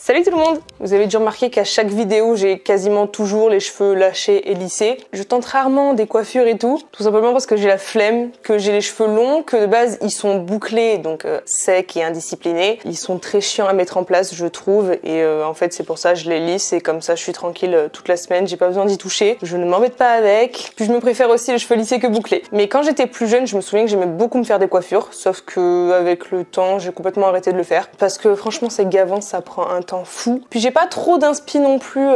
Salut tout le monde! Vous avez dû remarquer qu'à chaque vidéo, j'ai quasiment toujours les cheveux lâchés et lissés. Je tente rarement des coiffures et tout simplement parce que j'ai la flemme, que j'ai les cheveux longs, que de base ils sont bouclés, donc secs et indisciplinés. Ils sont très chiants à mettre en place, je trouve, et en fait c'est pour ça que je les lisse et comme ça je suis tranquille toute la semaine, j'ai pas besoin d'y toucher. Je ne m'embête pas avec, puis je me préfère aussi les cheveux lissés que bouclés. Mais quand j'étais plus jeune, je me souviens que j'aimais beaucoup me faire des coiffures, sauf que avec le temps, j'ai complètement arrêté de le faire parce que franchement c'est gavant, ça prend un temps fou. Puis j'ai pas trop d'inspi non plus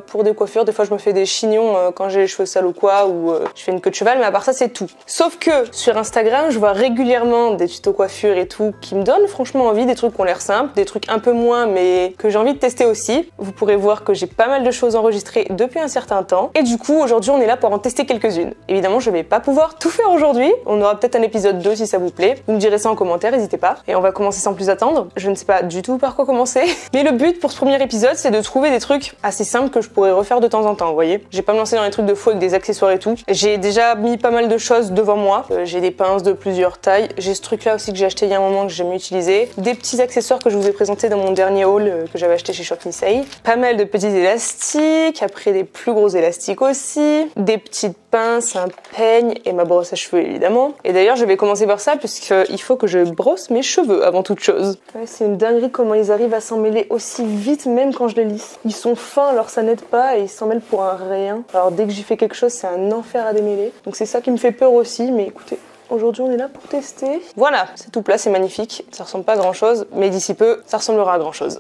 pour des coiffures. Des fois je me fais des chignons quand j'ai les cheveux sales ou quoi, ou je fais une queue de cheval, mais à part ça c'est tout. Sauf que sur Instagram je vois régulièrement des tutos coiffure et tout qui me donnent franchement envie, des trucs qui ont l'air simples, des trucs un peu moins mais que j'ai envie de tester aussi. Vous pourrez voir que j'ai pas mal de choses enregistrées depuis un certain temps. Et du coup aujourd'hui on est là pour en tester quelques-unes. Évidemment je vais pas pouvoir tout faire aujourd'hui. On aura peut-être un épisode 2 si ça vous plaît. Vous me direz ça en commentaire, n'hésitez pas. Et on va commencer sans plus attendre. Je ne sais pas du tout par quoi commencer. Mais le but pour ce premier épisode, c'est de trouver des trucs assez simples que je pourrais refaire de temps en temps, vous voyez. J'ai pas me lancer dans les trucs de fou avec des accessoires et tout. J'ai déjà mis pas mal de choses devant moi. J'ai des pinces de plusieurs tailles. J'ai ce truc là aussi que j'ai acheté il y a un moment que j'aime utiliser. Des petits accessoires que je vous ai présentés dans mon dernier haul que j'avais acheté chez Shop Me Say. Pas mal de petits élastiques, après des plus gros élastiques aussi. Des petites pinces, un peigne et ma brosse à cheveux évidemment. Et d'ailleurs je vais commencer par ça puisqu'il faut que je brosse mes cheveux avant toute chose. Ouais, c'est une dinguerie comment ils arrivent à s'en mêler aussi vite même quand je les lisse. Ils sont fins alors ça n'aide pas et ils s'en mêlent pour un rien. Alors dès que j'y fais quelque chose c'est un enfer à démêler. Donc c'est ça qui me fait peur aussi, mais écoutez. Aujourd'hui on est là pour tester. Voilà, c'est tout plat, c'est magnifique. Ça ressemble pas à grand chose, mais d'ici peu, ça ressemblera à grand chose.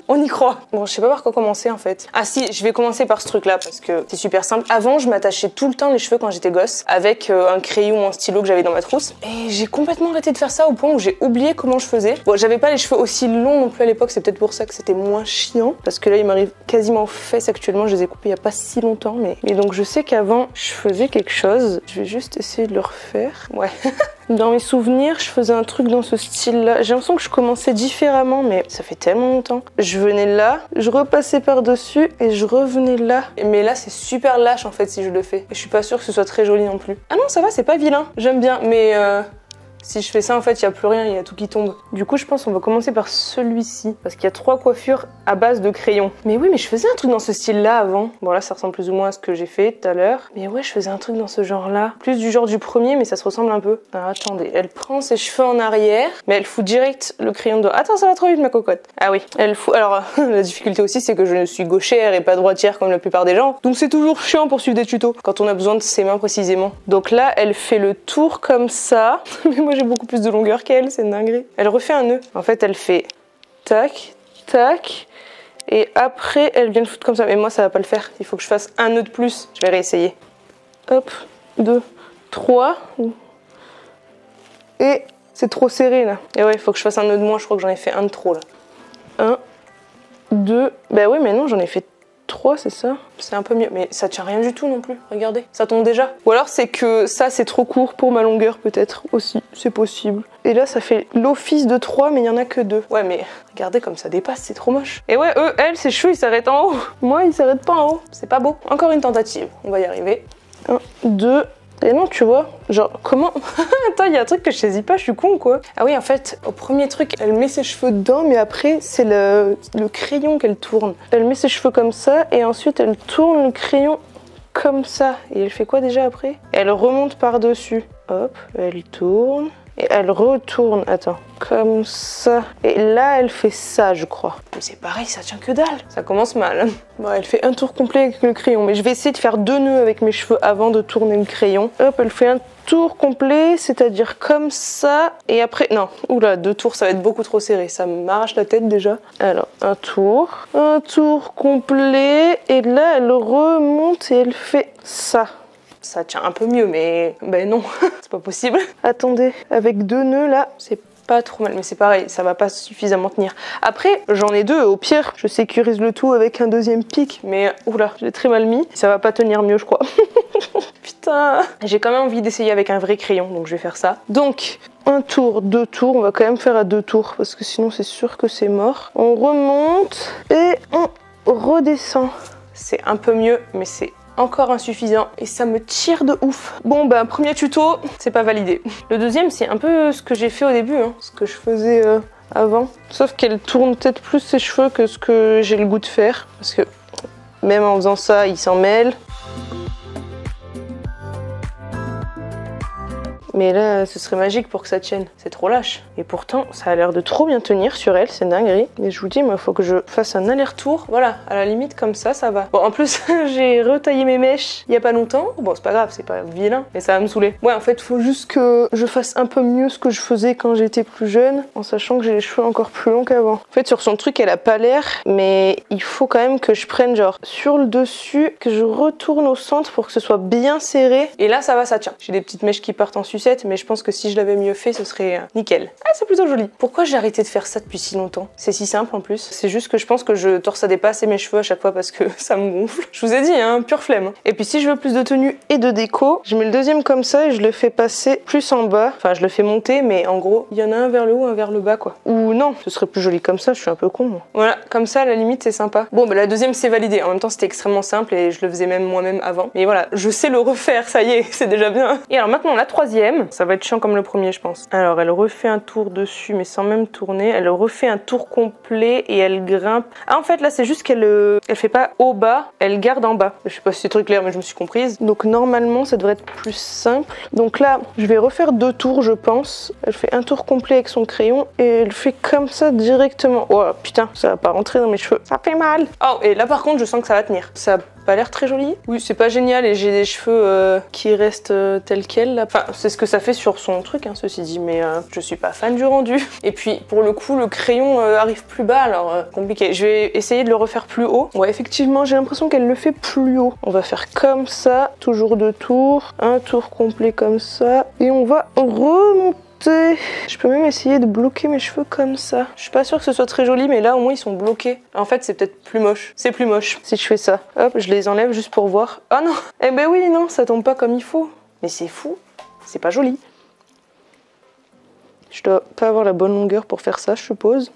On y croit. Bon, je sais pas par quoi commencer en fait. Ah si, je vais commencer par ce truc là parce que c'est super simple. Avant, je m'attachais tout le temps les cheveux quand j'étais gosse avec un crayon ou un stylo que j'avais dans ma trousse. Et j'ai complètement arrêté de faire ça au point où j'ai oublié comment je faisais. Bon, j'avais pas les cheveux aussi longs non plus à l'époque, c'est peut-être pour ça que c'était moins chiant. Parce que là, il m'arrive quasiment aux fesses actuellement. Je les ai coupés il y a pas si longtemps, mais donc je sais qu'avant, je faisais quelque chose. Je vais juste essayer de le refaire. Ouais. Dans mes souvenirs, je faisais un truc dans ce style-là. J'ai l'impression que je commençais différemment, mais ça fait tellement longtemps. Je venais là, je repassais par-dessus et je revenais là. Mais là, c'est super lâche en fait si je le fais. Et je suis pas sûre que ce soit très joli non plus. Ah non, ça va, c'est pas vilain. J'aime bien, mais si je fais ça, en fait, il n'y a plus rien, il y a tout qui tombe. Du coup, je pense qu'on va commencer par celui-ci. Parce qu'il y a 3 coiffures à base de crayon. Mais oui, mais je faisais un truc dans ce style-là avant. Bon, là, ça ressemble plus ou moins à ce que j'ai fait tout à l'heure. Mais ouais, je faisais un truc dans ce genre-là. Plus du genre du premier, mais ça se ressemble un peu. Alors, attendez, elle prend ses cheveux en arrière, mais elle fout direct le crayon dedans. Attends, ça va trop vite, ma cocotte. Ah oui, elle fout... Alors, la difficulté aussi, c'est que je ne suis gauchère et pas droitière comme la plupart des gens. Donc, c'est toujours chiant pour suivre des tutos, quand on a besoin de ses mains précisément. Donc là, elle fait le tour comme ça. Mais moi, j'ai beaucoup plus de longueur qu'elle, c'est une dinguerie. Elle refait un nœud. En fait, elle fait tac, tac, et après, elle vient le foutre comme ça. Mais moi, ça va pas le faire. Il faut que je fasse un nœud de plus. Je vais réessayer. Hop, 2, 3. Et c'est trop serré, là. Et ouais, il faut que je fasse un nœud de moins. Je crois que j'en ai fait un de trop, là. 1, 2. Bah oui, mais non, j'en ai fait 3, c'est ça? C'est un peu mieux, mais ça tient rien du tout non plus, regardez, ça tombe déjà. Ou alors c'est que ça c'est trop court pour ma longueur peut-être aussi, c'est possible. Et là ça fait l'office de 3 mais il y en a que 2. Ouais mais regardez comme ça dépasse, c'est trop moche. Et ouais, elle, ses cheveux ils s'arrêtent en haut. Moi ils s'arrêtent pas en haut, c'est pas beau. Encore une tentative, on va y arriver. 1, 2... Et non, tu vois, genre, comment... Attends, il y a un truc que je saisis pas, je suis con, quoi. Ah oui, en fait, au premier truc, elle met ses cheveux dedans, mais après, c'est le crayon qu'elle tourne. Elle met ses cheveux comme ça, et ensuite, elle tourne le crayon comme ça. Et elle fait quoi déjà après? Elle remonte par-dessus. Hop, elle tourne... Et elle retourne, attends, comme ça. Et là, elle fait ça, je crois. Mais c'est pareil, ça tient que dalle. Ça commence mal. Bon, elle fait un tour complet avec le crayon. Mais je vais essayer de faire 2 nœuds avec mes cheveux avant de tourner le crayon. Hop, elle fait un tour complet, c'est-à-dire comme ça. Et après, non, oula, 2 tours, ça va être beaucoup trop serré. Ça m'arrache la tête déjà. Alors, un tour complet. Et là, elle remonte et elle fait ça. Ça tient un peu mieux, mais ben non, c'est pas possible. Attendez, avec 2 nœuds là, c'est pas trop mal, mais c'est pareil, ça va pas suffisamment tenir. Après, j'en ai 2, au pire, je sécurise le tout avec un 2e pic, mais oula, je l'ai très mal mis, ça va pas tenir mieux, je crois. Putain, j'ai quand même envie d'essayer avec un vrai crayon, donc je vais faire ça. Donc, 1 tour, 2 tours, on va quand même faire à 2 tours, parce que sinon c'est sûr que c'est mort. On remonte et on redescend. C'est un peu mieux, mais c'est encore insuffisant et ça me tire de ouf. Bon ben premier tuto, c'est pas validé. Le deuxième c'est un peu ce que j'ai fait au début, hein. Ce que je faisais avant. Sauf qu'elle tourne peut-être plus ses cheveux que ce que j'ai le goût de faire. Parce que même en faisant ça, il s'en mêle. Mais là, ce serait magique pour que ça tienne. C'est trop lâche. Et pourtant, ça a l'air de trop bien tenir sur elle, c'est dinguerie. Mais je vous dis, il faut que je fasse un aller-retour. Voilà, à la limite, comme ça va. Bon, en plus, j'ai retaillé mes mèches il y a pas longtemps. Bon, c'est pas grave, c'est pas vilain, mais ça va me saouler. Ouais, en fait, faut juste que je fasse un peu mieux ce que je faisais quand j'étais plus jeune, en sachant que j'ai les cheveux encore plus longs qu'avant. En fait, sur son truc, elle a pas l'air, mais il faut quand même que je prenne genre sur le dessus, que je retourne au centre pour que ce soit bien serré. Et là, ça va, ça tient. J'ai des petites mèches qui partent en sucette, mais je pense que si je l'avais mieux fait, ce serait nickel. Ah, c'est plutôt joli. Pourquoi j'ai arrêté de faire ça depuis si longtemps? C'est si simple en plus. C'est juste que je pense que je torsadais pas assez mes cheveux à chaque fois parce que ça me gonfle. Je vous ai dit, hein, pure flemme. Et puis si je veux plus de tenue et de déco, je mets le deuxième comme ça et je le fais passer plus en bas. Enfin, je le fais monter, mais en gros, il y en a un vers le haut, un vers le bas, quoi. Ou non, ce serait plus joli comme ça, je suis un peu con, moi. Voilà, comme ça, à la limite, c'est sympa. Bon, bah la deuxième, c'est validé. En même temps, c'était extrêmement simple et je le faisais même moi-même avant. Mais voilà, je sais le refaire, ça y est, c'est déjà bien. Et alors maintenant, la troisième, ça va être chiant comme le premier, je pense. Alors, elle refait un tour dessus, mais sans même tourner. Elle refait un tour complet et elle grimpe. Ah, en fait, là, c'est juste qu'elle elle fait pas au bas, elle garde en bas. Je sais pas si c'est très clair, mais je me suis comprise. Donc, normalement, ça devrait être plus simple. Donc là, je vais refaire 2 tours, je pense. Elle fait un tour complet avec son crayon et elle fait comme ça directement. Oh, putain, ça va pas rentrer dans mes cheveux. Ça fait mal. Oh, et là, par contre, je sens que ça va tenir. Ça pas l'air très joli. Oui, c'est pas génial et j'ai des cheveux qui restent tels quels là. Enfin, c'est ce que ça fait sur son truc, hein, ceci dit, mais je suis pas fan du rendu. Et puis, pour le coup, le crayon arrive plus bas, alors compliqué. Je vais essayer de le refaire plus haut. Ouais, effectivement, j'ai l'impression qu'elle le fait plus haut. On va faire comme ça, toujours 2 tours, un tour complet comme ça, et on va remonter. Je peux même essayer de bloquer mes cheveux comme ça. Je suis pas sûre que ce soit très joli, mais là au moins ils sont bloqués. En fait, c'est peut-être plus moche. C'est plus moche si je fais ça. Hop, je les enlève juste pour voir. Ah non! Eh ben oui, non, ça tombe pas comme il faut. Mais c'est fou. C'est pas joli. Je dois pas avoir la bonne longueur pour faire ça, je suppose.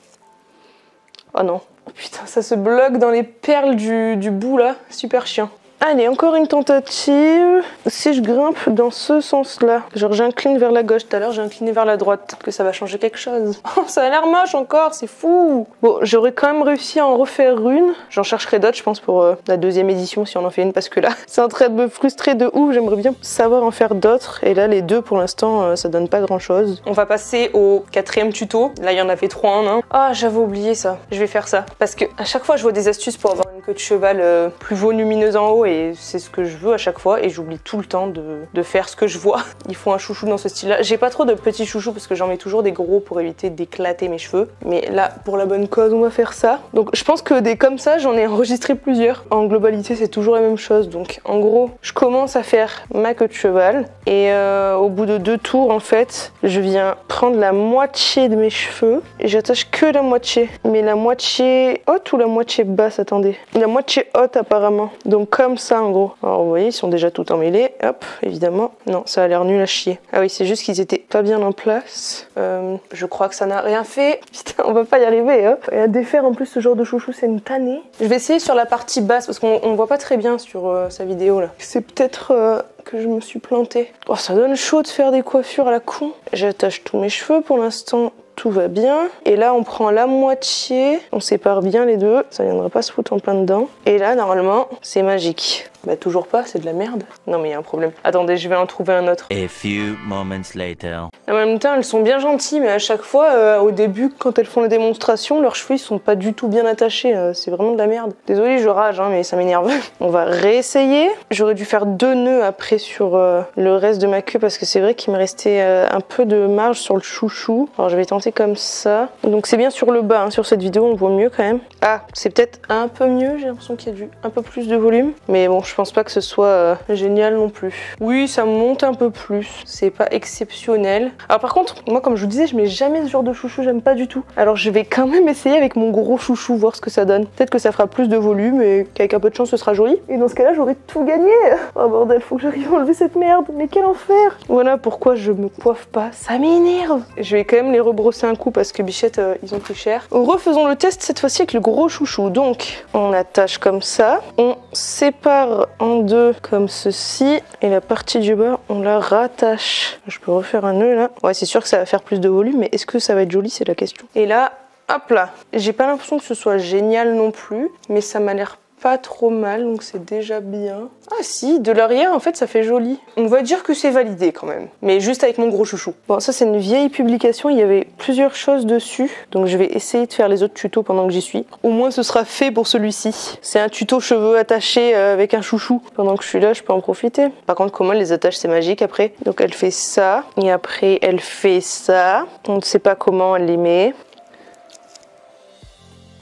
Oh non. Oh putain, ça se bloque dans les perles du bout là. Super chiant. Allez, encore une tentative. Si je grimpe dans ce sens-là, genre j'incline vers la gauche, tout à l'heure j'ai incliné vers la droite, peut-être que ça va changer quelque chose. Oh, ça a l'air moche encore, c'est fou. Bon, j'aurais quand même réussi à en refaire une. J'en chercherai d'autres, je pense, pour la deuxième édition, si on en fait une, parce que là, c'est en train de me frustrer de ouf. J'aimerais bien savoir en faire d'autres. Et là, les deux, pour l'instant, ça donne pas grand-chose. On va passer au 4e tuto. Là, il y en avait 3 en un. Ah, j'avais oublié ça. Je vais faire ça. Parce que à chaque fois, je vois des astuces pour avoir une queue de cheval plus volumineuse en haut. Et c'est ce que je veux à chaque fois et j'oublie tout le temps de faire ce que je vois. Il faut un chouchou dans ce style-là. J'ai pas trop de petits chouchous parce que j'en mets toujours des gros pour éviter d'éclater mes cheveux. Mais là, pour la bonne cause, on va faire ça. Donc je pense que des comme ça, j'en ai enregistré plusieurs. En globalité, c'est toujours la même chose. Donc en gros, je commence à faire ma queue de cheval et au bout de 2 tours, en fait, je viens prendre la moitié de mes cheveux et j'attache que la moitié. Mais la moitié haute ou la moitié basse, attendez. La moitié haute apparemment. Donc comme ça en gros. Alors vous voyez, ils sont déjà tout emmêlés. Hop, évidemment. Non, ça a l'air nul à chier. Ah oui, c'est juste qu'ils étaient pas bien en place. Je crois que ça n'a rien fait. Putain, on va pas y arriver, hein. Et à défaire en plus ce genre de chouchou, c'est une tannée. Je vais essayer sur la partie basse parce qu'on voit pas très bien sur sa vidéo là. C'est peut-être que je me suis plantée. Oh, ça donne chaud de faire des coiffures à la con. J'attache tous mes cheveux pour l'instant. Tout va bien. Et là, on prend la moitié. On sépare bien les deux. Ça viendra pas se foutre en plein dedans. Et là, normalement, c'est magique. Bah toujours pas, c'est de la merde. Non mais il y a un problème. Attendez, je vais en trouver un autre. A few moments later. En même temps, elles sont bien gentilles, mais à chaque fois, au début, quand elles font les démonstrations, leurs cheveux ils sont pas du tout bien attachés. C'est vraiment de la merde. Désolée, je rage, hein, mais ça m'énerve. On va réessayer. J'aurais dû faire 2 nœuds après sur le reste de ma queue parce que c'est vrai qu'il me restait un peu de marge sur le chouchou. Alors je vais tenter comme ça. Donc c'est bien sur le bas, hein. Sur cette vidéo, on voit mieux quand même. Ah, c'est peut-être un peu mieux. J'ai l'impression qu'il y a un peu plus de volume, mais bon. Je pense pas que ce soit génial non plus. Oui, ça monte un peu plus. C'est pas exceptionnel. Alors par contre, moi comme je vous disais, je mets jamais ce genre de chouchou, j'aime pas du tout. Alors je vais quand même essayer avec mon gros chouchou, voir ce que ça donne. Peut-être que ça fera plus de volume et qu'avec un peu de chance ce sera joli. Et dans ce cas-là, j'aurai tout gagné. Oh bordel, faut que j'arrive à enlever cette merde. Mais quel enfer. Voilà pourquoi je me coiffe pas. Ça m'énerve. Je vais quand même les rebrosser un coup parce que Bichette, ils ont pris cher. Refaisons le test cette fois-ci avec le gros chouchou. Donc, on attache comme ça. On sépare part en deux comme ceci. Et la partie du bas, on la rattache. Je peux refaire un nœud là. Ouais, c'est sûr que ça va faire plus de volume, mais est-ce que ça va être joli, c'est la question. Et là, hop là. J'ai pas l'impression que ce soit génial non plus, mais ça m'a l'air pas trop mal, donc c'est déjà bien. Ah si, de l'arrière en fait ça fait joli. On va dire que c'est validé quand même, mais juste avec mon gros chouchou. Bon, ça c'est une vieille publication, il y avait plusieurs choses dessus, donc je vais essayer de faire les autres tutos pendant que j'y suis. Au moins ce sera fait pour celui-ci. C'est un tuto cheveux attachés avec un chouchou. Pendant que je suis là, je peux en profiter. Par contre, comment elle les attache, c'est magique après. Donc elle fait ça, et après elle fait ça. On ne sait pas comment elle les met.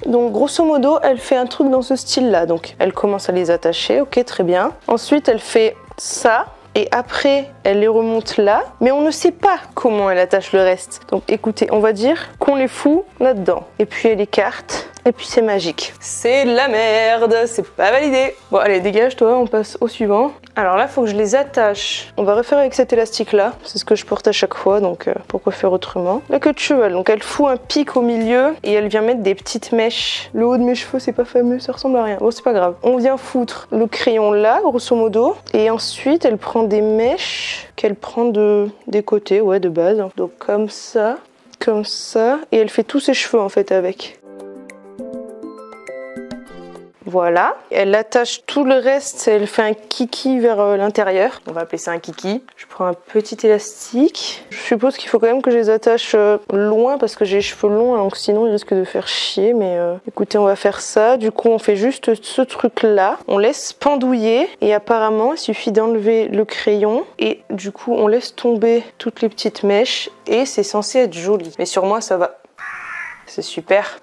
Donc grosso modo, elle fait un truc dans ce style-là. Donc elle commence à les attacher, ok, très bien. Ensuite, elle fait ça. Et après, elle les remonte là. Mais on ne sait pas comment elle attache le reste. Donc écoutez, on va dire qu'on les fout là-dedans. Et puis elle écarte. Et puis c'est magique. C'est de la merde, c'est pas validé. Bon allez, dégage toi, on passe au suivant. Alors là, il faut que je les attache. On va refaire avec cet élastique-là. C'est ce que je porte à chaque fois, donc pourquoi faire autrement. La queue de cheval, donc elle fout un pic au milieu et elle vient mettre des petites mèches. Le haut de mes cheveux, c'est pas fameux, ça ressemble à rien. Bon, c'est pas grave. On vient foutre le crayon là, grosso modo. Et ensuite, elle prend des mèches qu'elle prend des côtés, ouais, de base. Donc comme ça. Et elle fait tous ses cheveux en fait avec. Voilà, elle attache tout le reste, elle fait un kiki vers l'intérieur. On va appeler ça un kiki. Je prends un petit élastique. Je suppose qu'il faut quand même que je les attache loin parce que j'ai les cheveux longs, donc sinon ils risquent de faire chier. Mais écoutez, on va faire ça. Du coup, on fait juste ce truc-là. On laisse pendouiller et apparemment, il suffit d'enlever le crayon. Et du coup, on laisse tomber toutes les petites mèches et c'est censé être joli. Mais sur moi, ça va... C'est super.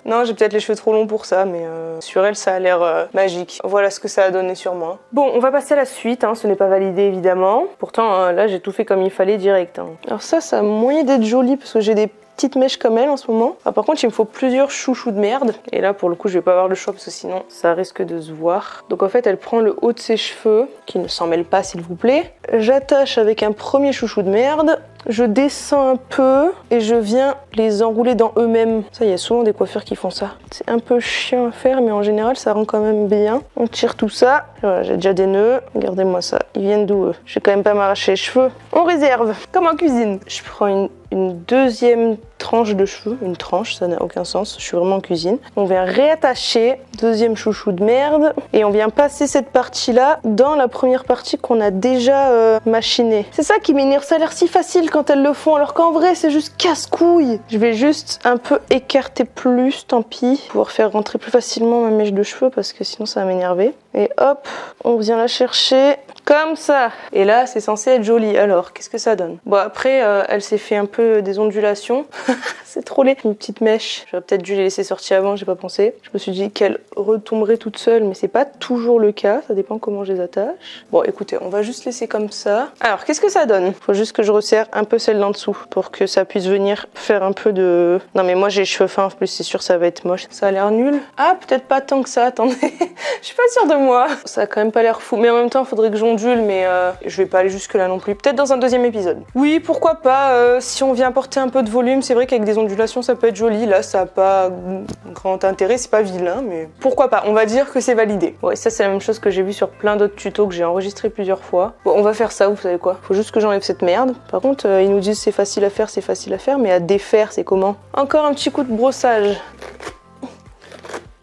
Non, j'ai peut-être les cheveux trop longs pour ça, mais sur elle, ça a l'air magique. Voilà ce que ça a donné sur moi. Bon, on va passer à la suite, hein. Ce n'est pas validé évidemment. Pourtant, là, j'ai tout fait comme il fallait direct. Hein. Alors ça a moyen d'être joli parce que j'ai des petites mèches comme elle en ce moment. Ah, par contre, il me faut plusieurs chouchous de merde. Et là, pour le coup, je vais pas avoir le choix parce que sinon, ça risque de se voir. Donc en fait, elle prend le haut de ses cheveux, qui ne s'en mêle pas, s'il vous plaît. J'attache avec un premier chouchou de merde. Je descends un peu et je viens les enrouler dans eux-mêmes. Ça, il y a souvent des coiffeurs qui font ça. C'est un peu chiant à faire, mais en général, ça rend quand même bien. On tire tout ça. Voilà, j'ai déjà des nœuds. Regardez-moi ça. Ils viennent d'où? Je vais quand même pas m'arracher les cheveux. On réserve, comme en cuisine. Je prends une deuxième tranche de cheveux. Une tranche, ça n'a aucun sens. Je suis vraiment en cuisine. On vient réattacher. Deuxième chouchou de merde. Et on vient passer cette partie-là dans la première partie qu'on a déjà machinée. C'est ça qui m'énerve. Ça a l'air si facile quand elles le font, alors qu'en vrai, c'est juste casse-couille. Je vais juste un peu écarter plus, tant pis. Pouvoir faire rentrer plus facilement ma mèche de cheveux parce que sinon ça va m'énerver. Et hop, on vient la chercher comme ça. Et là, c'est censé être joli. Alors, qu'est-ce que ça donne? Bon, après, elle s'est fait un peu des ondulations. C'est trop laid. Une petite mèche. J'aurais peut-être dû les laisser sortir avant, j'ai pas pensé. Je me suis dit qu'elle retomberait toute seule, mais c'est pas toujours le cas. Ça dépend comment je les attache. Bon, écoutez, on va juste laisser comme ça. Alors, qu'est-ce que ça donne? Faut juste que je resserre un peu celle d'en dessous pour que ça puisse venir faire un peu de... Non, mais moi, j'ai les cheveux fins, en plus, c'est sûr, ça va être moche. Ça a l'air nul. Ah, peut-être pas tant que ça, attendez. Je suis pas sûre de moi. Ça a quand même pas l'air fou. Mais en même temps, il faudrait que j'ondule, mais je vais pas aller jusque là non plus. Peut-être dans un deuxième épisode. Oui, pourquoi pas. Si on vient apporter un peu de volume, c'est vrai qu'avec des ondulations, ça peut être joli. Là, ça a pas grand intérêt, c'est pas vilain, mais pourquoi pas. On va dire que c'est validé. Ouais, ça, c'est la même chose que j'ai vu sur plein d'autres tutos que j'ai enregistré plusieurs fois. Bon, on va faire ça, vous savez quoi. Faut juste que j'enlève cette merde. Par contre, ils nous disent c'est facile à faire, mais à défaire, c'est comment? Encore un petit coup de brossage.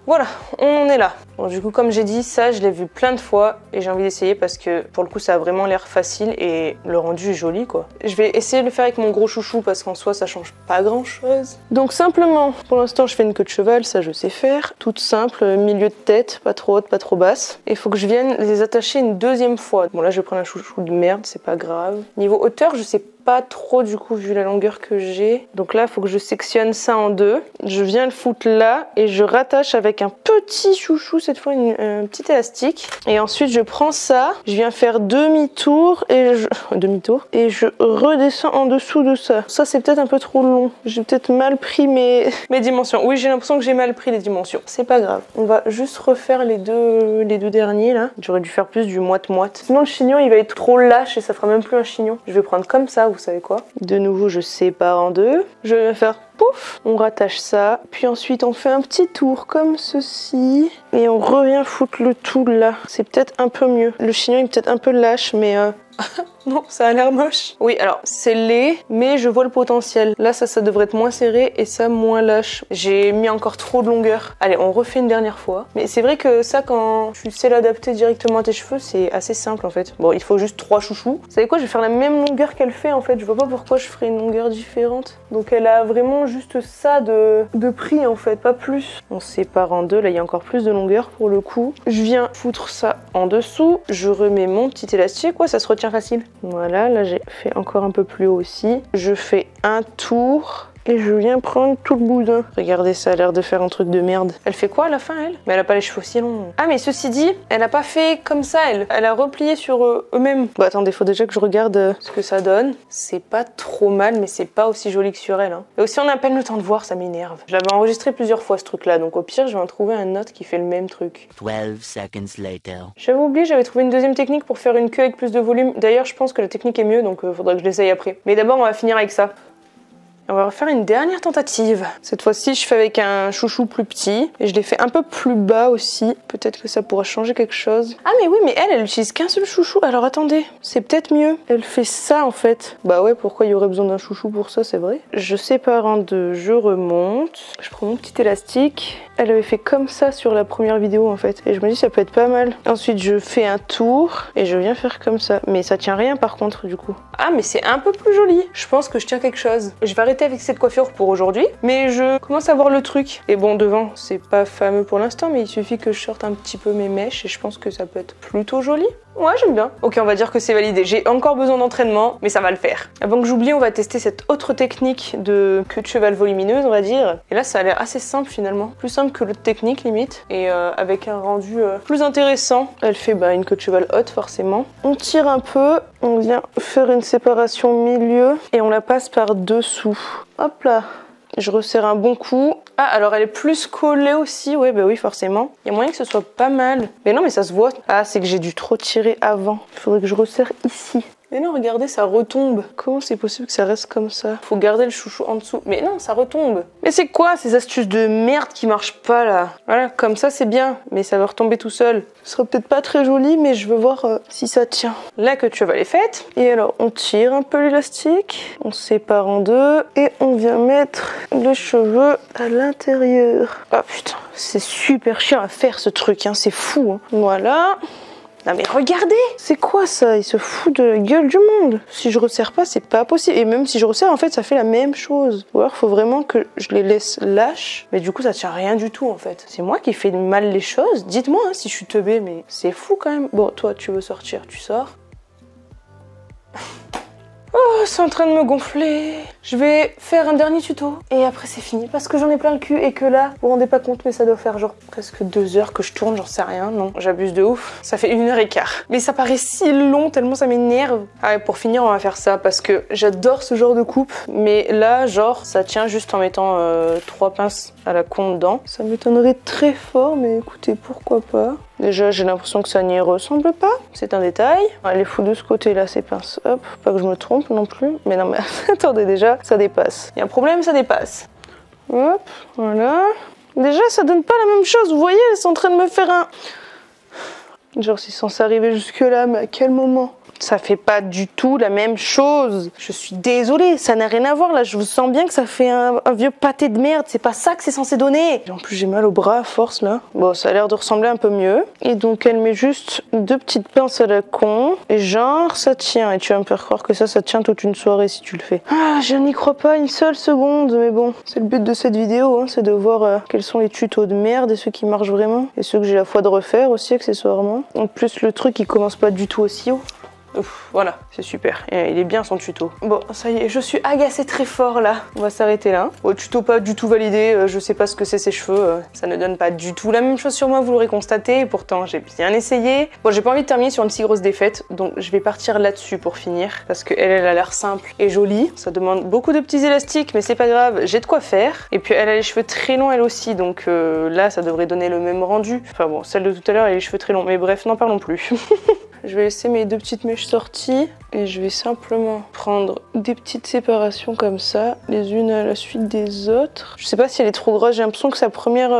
Voilà, on en est là. Bon, du coup, comme j'ai dit, ça, je l'ai vu plein de fois et j'ai envie d'essayer parce que pour le coup, ça a vraiment l'air facile et le rendu est joli, quoi. Je vais essayer de le faire avec mon gros chouchou parce qu'en soi, ça change pas grand-chose. Donc simplement, pour l'instant, je fais une queue de cheval, ça je sais faire. Toute simple, milieu de tête, pas trop haute, pas trop basse. Et il faut que je vienne les attacher une deuxième fois. Bon, là, je vais prendre un chouchou de merde, c'est pas grave. Niveau hauteur, je sais pas trop du coup vu la longueur que j'ai. Donc là, il faut que je sectionne ça en deux. Je viens le foutre là et je rattache avec un petit chouchou, cette fois un petit élastique. Et ensuite, je prends ça, je viens faire demi-tour et je redescends en dessous de ça. Ça, c'est peut-être un peu trop long. J'ai peut-être mal pris mes dimensions. Oui, j'ai l'impression que j'ai mal pris les dimensions. C'est pas grave. On va juste refaire les deux derniers là. J'aurais dû faire plus du moite-moite. Sinon, le chignon, il va être trop lâche et ça fera même plus un chignon. Je vais prendre comme ça, vous vous savez quoi. De nouveau, je sépare en deux. Je vais faire pouf, on rattache ça. Puis ensuite, on fait un petit tour comme ceci. Et on revient foutre le tout là. C'est peut-être un peu mieux. Le chignon est peut-être un peu lâche, mais... non, ça a l'air moche. Oui, alors, c'est laid, mais je vois le potentiel. Là, ça devrait être moins serré et ça, moins lâche. J'ai mis encore trop de longueur. Allez, on refait une dernière fois. Mais c'est vrai que ça, quand tu sais l'adapter directement à tes cheveux, c'est assez simple, en fait. Bon, il faut juste 3 chouchous. Vous savez quoi, je vais faire la même longueur qu'elle fait, en fait. Je vois pas pourquoi je ferais une longueur différente. Donc, elle a vraiment juste ça de prix, en fait, pas plus. On sépare en deux. Là, il y a encore plus de longueur, pour le coup. Je viens foutre ça en dessous. Je remets mon petit élastique. Ouais, ça se retient facile. Voilà, là j'ai fait encore un peu plus haut aussi. Je fais un tour et je viens prendre tout le boudin. Regardez, ça a l'air de faire un truc de merde. Elle fait quoi à la fin, elle? Mais elle a pas les cheveux aussi longs. Ah, mais ceci dit, elle a pas fait comme ça, elle. Elle a replié sur eux-mêmes. Bon, attendez, faut déjà que je regarde ce que ça donne. C'est pas trop mal, mais c'est pas aussi joli que sur elle. Hein. Et aussi, on a à peine le temps de voir, ça m'énerve. Je l'avais enregistré plusieurs fois, ce truc-là. Donc au pire, je vais en trouver un autre qui fait le même truc. 12 seconds later. J'avais oublié, j'avais trouvé une deuxième technique pour faire une queue avec plus de volume. D'ailleurs, je pense que la technique est mieux, donc faudra que je l'essaye après. Mais d'abord, on va finir avec ça. On va refaire une dernière tentative. Cette fois-ci, je fais avec un chouchou plus petit. Et je l'ai fait un peu plus bas aussi. Peut-être que ça pourra changer quelque chose. Ah mais oui, mais elle utilise qu'un seul chouchou. Alors attendez, c'est peut-être mieux. Elle fait ça en fait. Bah ouais, pourquoi il y aurait besoin d'un chouchou pour ça, c'est vrai. Je sépare en deux, je remonte. Je prends mon petit élastique. Elle avait fait comme ça sur la première vidéo en fait. Et je me dis ça peut être pas mal. Ensuite, je fais un tour et je viens faire comme ça. Mais ça tient rien par contre du coup. Ah mais c'est un peu plus joli. Je pense que je tiens quelque chose. Je vais arrêter avec cette coiffure pour aujourd'hui, mais je commence à voir le truc. Et bon, devant, c'est pas fameux pour l'instant, mais il suffit que je sorte un petit peu mes mèches et je pense que ça peut être plutôt joli. Ouais, j'aime bien. Ok, on va dire que c'est validé. J'ai encore besoin d'entraînement, mais ça va le faire. Avant que j'oublie, on va tester cette autre technique de queue de cheval volumineuse, on va dire. Et là, ça a l'air assez simple finalement. Plus simple que l'autre technique, limite. Et avec un rendu plus intéressant. Elle fait une queue de cheval haute, forcément. On tire un peu, on vient faire une séparation milieu et on la passe par dessous. Hop là. Je resserre un bon coup. Ah, alors elle est plus collée aussi. Ouais, bah oui, forcément. Il y a moyen que ce soit pas mal. Mais non, mais ça se voit. Ah, c'est que j'ai dû trop tirer avant. Il faudrait que je resserre ici. Mais non, regardez, ça retombe. Comment c'est possible que ça reste comme ça? Faut garder le chouchou en dessous. Mais non, ça retombe. Mais c'est quoi ces astuces de merde qui marchent pas là? Voilà, comme ça c'est bien, mais ça va retomber tout seul. Ce sera peut-être pas très joli, mais je veux voir si ça tient. La queue de cheval est faite. Et alors, on tire un peu l'élastique. On sépare en deux. Et on vient mettre les cheveux à l'intérieur. Ah putain, c'est super chiant à faire ce truc, hein. C'est fou. Hein. Voilà. Non mais regardez, c'est quoi ça? Il se fout de la gueule du monde. Si je resserre pas, c'est pas possible. Et même si je resserre, en fait, ça fait la même chose. Ou alors, faut vraiment que je les laisse lâches. Mais du coup, ça tient rien du tout, en fait. C'est moi qui fais mal les choses. Dites-moi si je suis teubée, mais c'est fou quand même. Bon, toi, tu veux sortir, tu sors. Oh, c'est en train de me gonfler. Je vais faire un dernier tuto et après c'est fini parce que j'en ai plein le cul et que là, vous vous rendez pas compte, mais ça doit faire genre presque 2 heures que je tourne, j'en sais rien. Non, j'abuse de ouf. Ça fait 1h15. Mais ça paraît si long tellement ça m'énerve. Ah ouais, pour finir, on va faire ça parce que j'adore ce genre de coupe. Mais là, genre, ça tient juste en mettant 3 pinces à la con dedans. Ça m'étonnerait très fort, mais écoutez, pourquoi pas. Déjà, j'ai l'impression que ça n'y ressemble pas. C'est un détail. Elle est fou de ce côté-là, ces pinces. Hop, pas que je me trompe non plus. Mais non, mais attendez, déjà, ça dépasse. Il y a un problème, ça dépasse. Hop, voilà. Déjà, ça donne pas la même chose. Vous voyez, elles sont en train de me faire un... Genre, c'est censé arriver jusque-là, mais à quel moment? Ça fait pas du tout la même chose. Je suis désolée, ça n'a rien à voir là. Je vous sens bien que ça fait un vieux pâté de merde. C'est pas ça que c'est censé donner. Et en plus, j'ai mal au bras à force là. Bon, ça a l'air de ressembler un peu mieux. Et donc, elle met juste 2 petites pinces à la con. Et genre, ça tient. Et tu vas me faire croire que ça tient toute une soirée si tu le fais. Ah, je n'y crois pas une seule seconde. Mais bon, c'est le but de cette vidéo, hein, c'est de voir quels sont les tutos de merde et ceux qui marchent vraiment. Et ceux que j'ai la foi de refaire aussi, accessoirement. En plus, le truc, il commence pas du tout aussi haut. Ouf, voilà, c'est super. Et il est bien son tuto. Bon, ça y est, je suis agacée très fort là. On va s'arrêter là. Bon, tuto pas du tout validé. Je sais pas ce que c'est ces cheveux. Ça ne donne pas du tout la même chose sur moi, vous l'aurez constaté. Et pourtant, j'ai bien essayé. Bon, j'ai pas envie de terminer sur une si grosse défaite. Donc, je vais partir là-dessus pour finir. Parce qu'elle a l'air simple et jolie. Ça demande beaucoup de petits élastiques, mais c'est pas grave. J'ai de quoi faire. Et puis, elle a les cheveux très longs elle aussi. Donc là, ça devrait donner le même rendu. Enfin bon, celle de tout à l'heure, elle a les cheveux très longs. Mais bref, n'en parlons plus. Je vais laisser mes 2 petites mèches sorties et je vais simplement prendre des petites séparations comme ça, les unes à la suite des autres. Je sais pas si elle est trop grosse, j'ai l'impression que sa première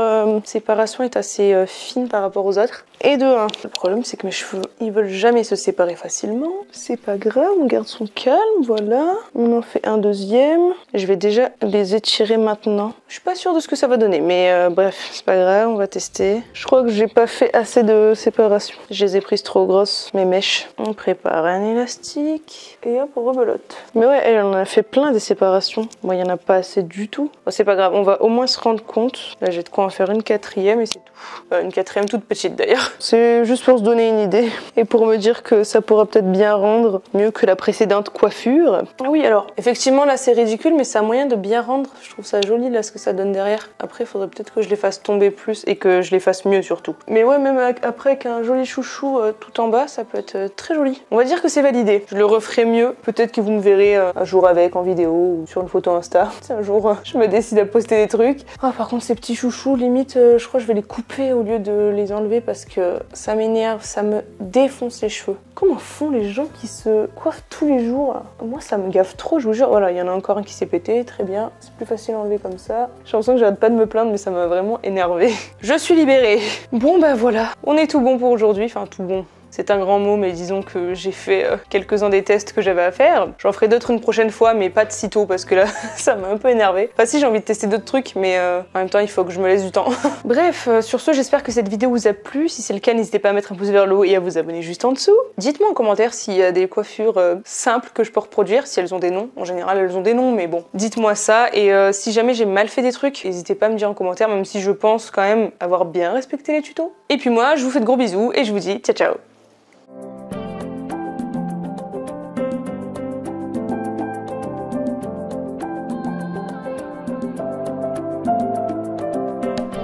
séparation est assez fine par rapport aux autres. Et de 1. Le problème c'est que mes cheveux, ils veulent jamais se séparer facilement. C'est pas grave, on garde son calme, voilà. On en fait un deuxième. Je vais déjà les étirer maintenant. Je suis pas sûre de ce que ça va donner, mais bref, c'est pas grave, on va tester. Je crois que j'ai pas fait assez de séparation. Je les ai prises trop grosses, mes mèches. On prépare un élastique et hop, on rebelote. Mais ouais, elle en a fait plein des séparations. Moi, il y en a pas assez du tout. Bon, c'est pas grave, on va au moins se rendre compte. Là, j'ai de quoi en faire une quatrième et c'est tout. Une quatrième toute petite d'ailleurs. C'est juste pour se donner une idée et pour me dire que ça pourra peut-être bien rendre mieux que la précédente coiffure. Ah oui, alors, effectivement, là, c'est ridicule, mais ça a moyen de bien rendre. Je trouve ça joli, là, ce que ça donne derrière. Après, il faudrait peut-être que je les fasse tomber plus et que je les fasse mieux, surtout. Mais ouais, même après, qu'un joli chouchou tout en bas, ça peut être très joli. On va dire que c'est validé. Je le referai mieux. Peut-être que vous me verrez un jour avec, en vidéo ou sur une photo Insta. Si un jour, je me décide à poster des trucs. Ah, par contre, ces petits chouchous, limite, je crois que je vais les couper au lieu de les enlever parce que ça m'énerve, ça me défonce les cheveux. Comment font les gens qui se coiffent tous les jours là? Moi, ça me gaffe trop, je vous jure. Voilà, il y en a encore un qui s'est pété, très bien. C'est plus facile à enlever comme ça. J'ai l'impression que j'arrête pas de me plaindre, mais ça m'a vraiment énervée. Je suis libérée. Bon, bah voilà, on est tout bon pour aujourd'hui. Enfin, tout bon. C'est un grand mot, mais disons que j'ai fait quelques-uns des tests que j'avais à faire. J'en ferai d'autres une prochaine fois, mais pas de sitôt, parce que là, ça m'a un peu énervé. Enfin si, j'ai envie de tester d'autres trucs, mais en même temps, il faut que je me laisse du temps. Bref, sur ce, j'espère que cette vidéo vous a plu. Si c'est le cas, n'hésitez pas à mettre un pouce vers le haut et à vous abonner juste en dessous. Dites-moi en commentaire s'il y a des coiffures simples que je peux reproduire, si elles ont des noms. En général, elles ont des noms, mais bon. Dites-moi ça, et si jamais j'ai mal fait des trucs, n'hésitez pas à me dire en commentaire, même si je pense quand même avoir bien respecté les tutos. Et puis moi, je vous fais de gros bisous, et je vous dis ciao ciao.